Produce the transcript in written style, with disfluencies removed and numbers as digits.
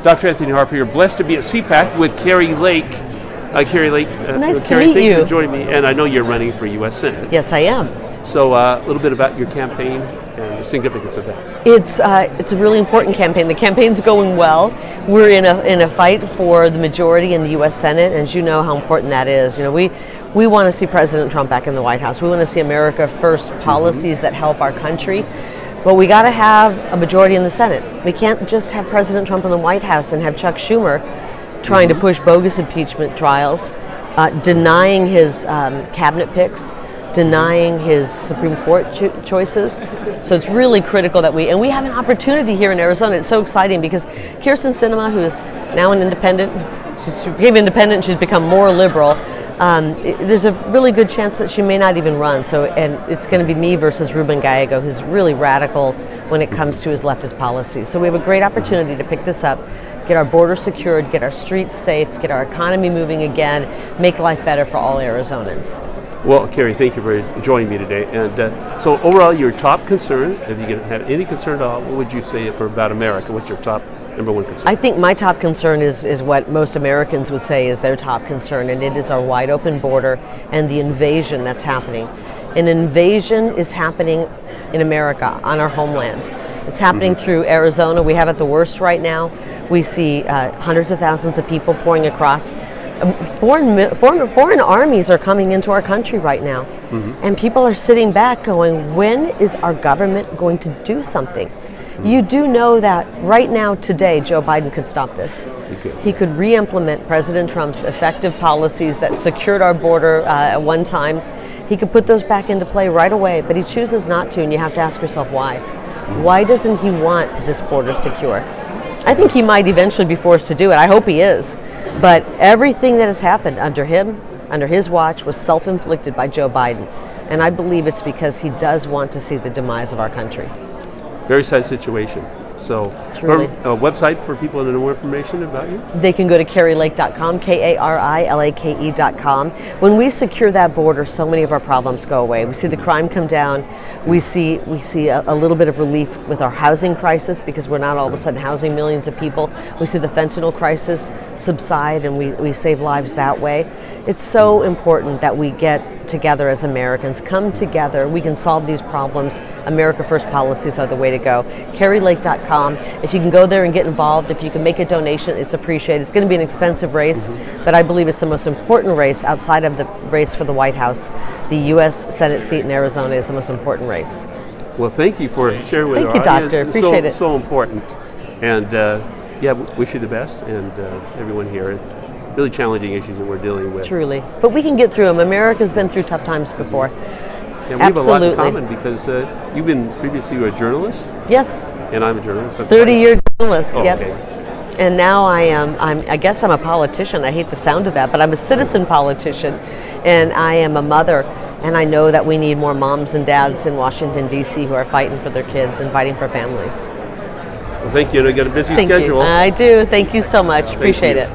Dr. Anthony Harper, you're blessed to be at CPAC with Kari Lake. Kari Lake, nice to Kari, meet thank you. For joining me, and I know you're running for U.S. Senate. Yes, I am. So a little bit about your campaign and the significance of that. It's a really important campaign. The campaign's going well. We're in a fight for the majority in the U.S. Senate, and as you know how important that is. You know, we want to see President Trump back in the White House. We want to see America First policies that help our country. But we got to have a majority in the Senate. We can't just have President Trump in the White House and have Chuck Schumer trying to push bogus impeachment trials, denying his cabinet picks, denying his Supreme Court choices. So it's really critical that we have an opportunity here in Arizona. It's so exciting because Kyrsten Sinema, who is now an independent, she became independent, she's become more liberal. There's a really good chance that she may not even run. So, and it's going to be me versus Ruben Gallego, who's really radical when it comes to his leftist policies. So we have a great opportunity to pick this up, get our border secured, get our streets safe, get our economy moving again, make life better for all Arizonans. Well, Kari, thank you for joining me today. And so overall, your top concern, if you have any concern at all, what would you say about America? What's your top number one concern? I think my top concern is what most Americans would say is their top concern, and it is our wide open border and the invasion that's happening. An invasion is happening in America, on our homeland. It's happening through Arizona. We have it the worst right now. We see hundreds of thousands of people pouring across. Foreign armies are coming into our country right now. And people are sitting back going, when is our government going to do something? You do know that right now, today, Joe Biden could stop this. He could re-implement President Trump's effective policies that secured our border at one time. He could put those back into play right away, but he chooses not to, and you have to ask yourself why. Why doesn't he want this border secure? I think he might eventually be forced to do it. I hope he is. But everything that has happened under him, under his watch, was self-inflicted by Joe Biden. And I believe it's because he does want to see the demise of our country. Very sad situation. So, a website for people to know more information about you? They can go to karilake.com, KARILAKE.com. When we secure that border, so many of our problems go away. We see the crime come down. We see a little bit of relief with our housing crisis because we're not all of a sudden housing millions of people. We see the fentanyl crisis subside, and we save lives that way. It's so important that we get together as Americans, come together. We can solve these problems. America First policies are the way to go. KariLake.com. If you can go there and get involved, if you can make a donation, it's appreciated. It's going to be an expensive race, but I believe it's the most important race outside of the race for the White House. The U.S. Senate seat in Arizona is the most important race. Well, thank you for sharing with our audience. Thank you, Doctor. Appreciate it. So important. And wish you the best, and everyone here. It's really challenging issues that we're dealing with. Truly. But we can get through them. America's been through tough times before. Yeah, we have a lot in common because you've been previously a journalist. Yes. And I'm a journalist. 30-year journalist, yep. Okay. And now I guess I'm a politician. I hate the sound of that, but I'm a citizen politician, and I am a mother. And I know that we need more moms and dads in Washington, D.C. who are fighting for their kids and fighting for families. Well, thank you. You got a busy schedule. I do. Thank you so much. Appreciate it.